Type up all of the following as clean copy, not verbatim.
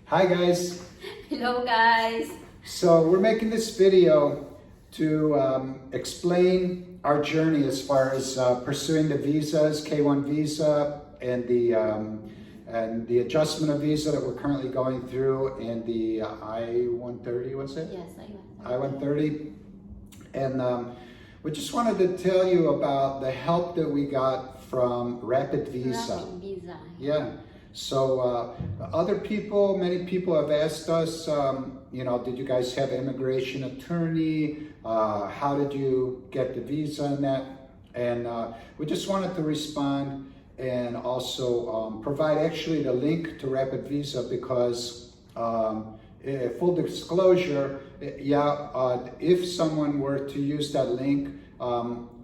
Hi guys. Hello guys. So we're making this video to explain our journey as far as pursuing the visas, K1 visa, and the adjustment of visa that we're currently going through, and the I-130, was it? Yes, I-130. And we just wanted to tell you about the help that we got from Rapid Visa. Rapid Visa. Yeah. So many people have asked us, did you guys have an immigration attorney? How did you get the visa and that? And we just wanted to respond and also provide actually the link to Rapid Visa because full disclosure, if someone were to use that link,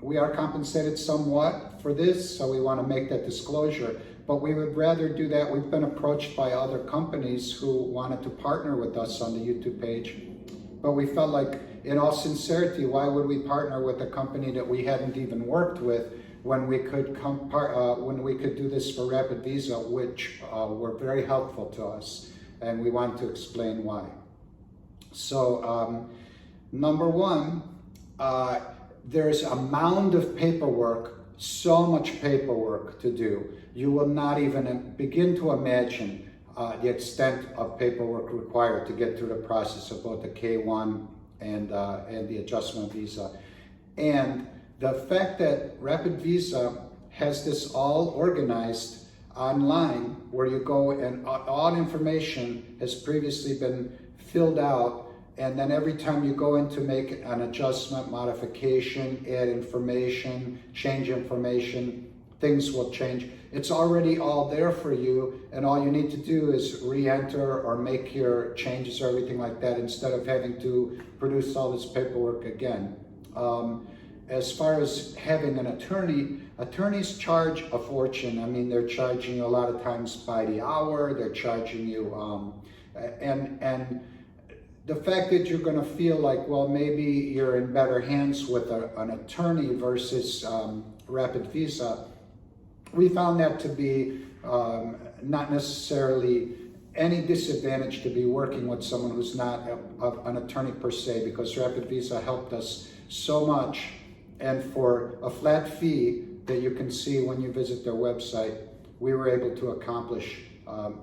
we are compensated somewhat for this, so we want to make that disclosure. But we would rather do that. We've been approached by other companies who wanted to partner with us on the YouTube page. But we felt like, in all sincerity, why would we partner with a company that we hadn't even worked with when we could do this for Rapid Visa, which were very helpful to us, and we want to explain why. So, number one, there's a mound of paperwork, so much paperwork to do. You will not even begin to imagine the extent of paperwork required to get through the process of both the K1 and the adjustment visa. And the fact that Rapid Visa has this all organized online, where you go and all information has previously been filled out, and then every time you go in to make an adjustment, modification, add information, change information, things will change. It's already all there for you, and all you need to do is re-enter or make your changes or everything like that instead of having to produce all this paperwork again. As far as having an attorney, attorneys charge a fortune. I mean, they're charging you a lot of times by the hour, they're charging you, and the fact that you're going to feel like, well, maybe you're in better hands with an attorney versus Rapid Visa, we found that to be not necessarily any disadvantage to be working with someone who's not an attorney per se, because Rapid Visa helped us so much, and for a flat fee that you can see when you visit their website, we were able to accomplish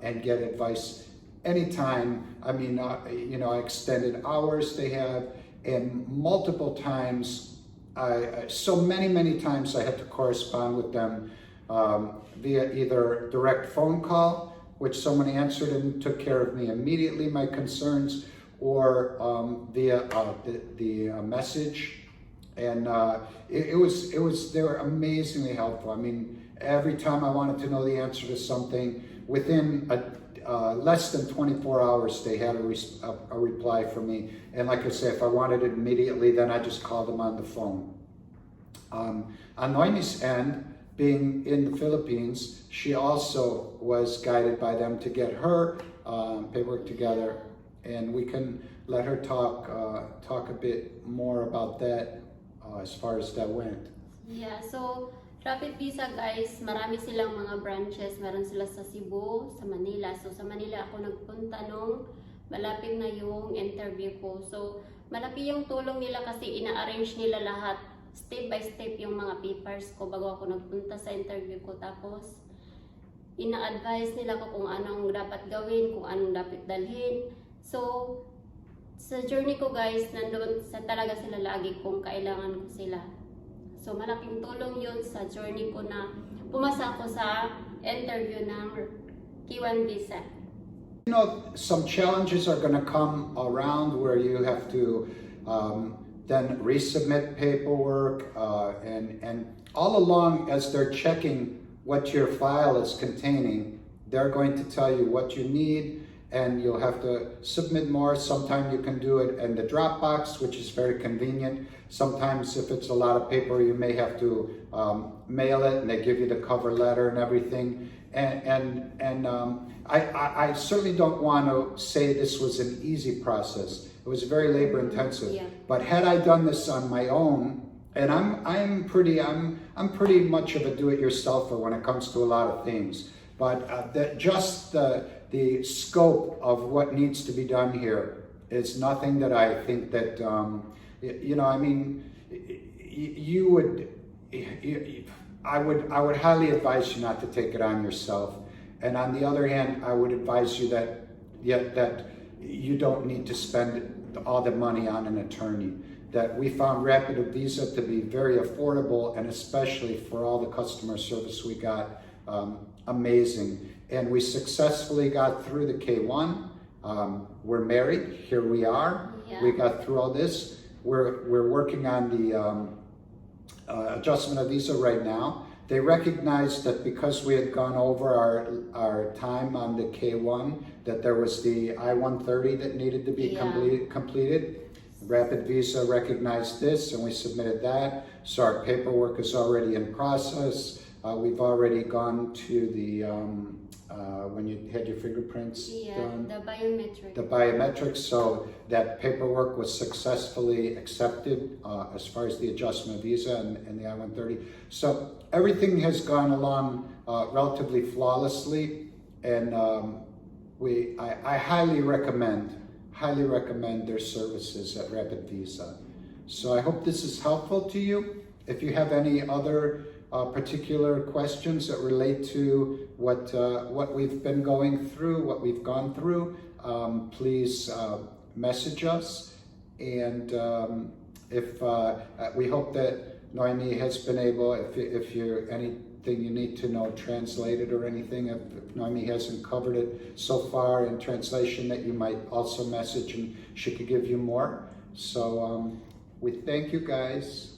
and get advice anytime. I mean, extended hours they have, and multiple times, so many times I had to correspond with them via either direct phone call, which someone answered and took care of me immediately, my concerns, or via the message. And they were amazingly helpful. I mean, every time I wanted to know the answer to something, within less than 24 hours, they had a reply from me. And like I say, if I wanted it immediately, then I just called them on the phone. On Noemi's end, being in the Philippines, she also was guided by them to get her paperwork together, and we can let her talk a bit more about that as far as that went. Yeah, so Rapid Visa guys, marami silang mga branches. Meron sila sa Cebu, sa Manila. So sa Manila ako nagpunta nung malapit na yung interview ko. So malaki yung tulong nila kasi ina-arrange nila lahat step by step yung mga papers ko bago ako nagpunta sa interview ko. Tapos ina-advise nila ko kung anong dapat gawin, kung anong dapat dalhin. So sa journey ko guys, nandun talaga sila lagi kung kailangan ko sila. So malaking tulong yun sa journey ko na pumasa ako sa interview ng K1 visa. You know, some challenges are going to come around where you have to then resubmit paperwork, and all along as they're checking what your file is containing, they're going to tell you what you need, and you'll have to submit more. Sometimes you can do it in the Dropbox, which is very convenient. Sometimes if it's a lot of paper, you may have to mail it, and they give you the cover letter and everything. I certainly don't want to say this was an easy process. It was very labor intensive. Yeah. But had I done this on my own, and I'm pretty much of a do-it-yourselfer when it comes to a lot of things. But just the the scope of what needs to be done here is nothing that I think that, you know, I mean, you would, I would highly advise you not to take it on yourself. And on the other hand, I would advise you that you don't need to spend all the money on an attorney. That we found Rapid Visa to be very affordable, and especially for all the customer service we got, amazing. And we successfully got through the K1. We're married, here we are. Yeah. We got through all this. We're working on the adjustment of visa right now. They recognized that because we had gone over our time on the K1, that there was the I-130 that needed to be completed. Rapid Visa recognized this and we submitted that. So our paperwork is already in process. We've already gone to the, when you had your fingerprints done? The biometric. The biometrics, so that paperwork was successfully accepted as far as the adjustment of visa and the I-130. So everything has gone along relatively flawlessly, and I highly recommend their services at Rapid Visa. So I hope this is helpful to you. If you have any other particular questions that relate to what we've been going through, what we've gone through, please message us. And if we hope that Noemi has been able, if you're anything you need to know translated or anything, if Noemi hasn't covered it so far in translation, that you might also message and she could give you more. So we thank you guys.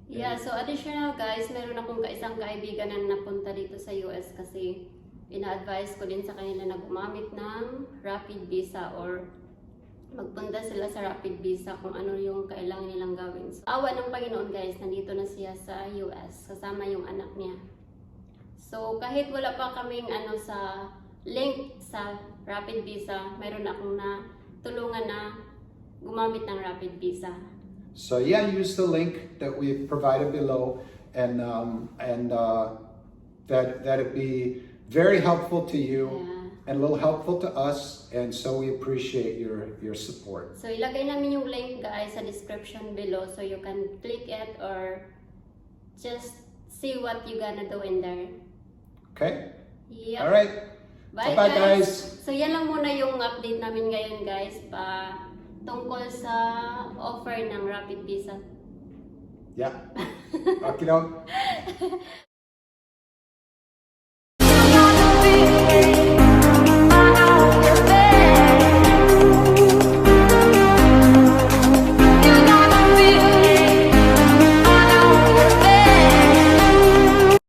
Yeah, so additional guys, meron akong isang kaibigan na napunta dito sa US kasi ina-advise ko din sa kanila na gumamit ng Rapid Visa or magpunta sila sa Rapid Visa kung ano yung kailangan nilang gawin. So, awa ng Panginoon guys, nandito na siya sa US, kasama yung anak niya. So kahit wala pa kaming sa link sa Rapid Visa, meron akong tulungan na gumamit ng Rapid Visa. So yeah, use the link that we've provided below, and that'd be very helpful to you, and a little helpful to us, and so we appreciate your support. So ilagay namin yung link guys sa description below, so you can click it or just see what you gonna do in there. Okay? Yep. All right. Bye, Bye guys. So yan lang muna yung update namin ngayon guys tungkol sa offer ng Rapid Visa. Yeah. Okay,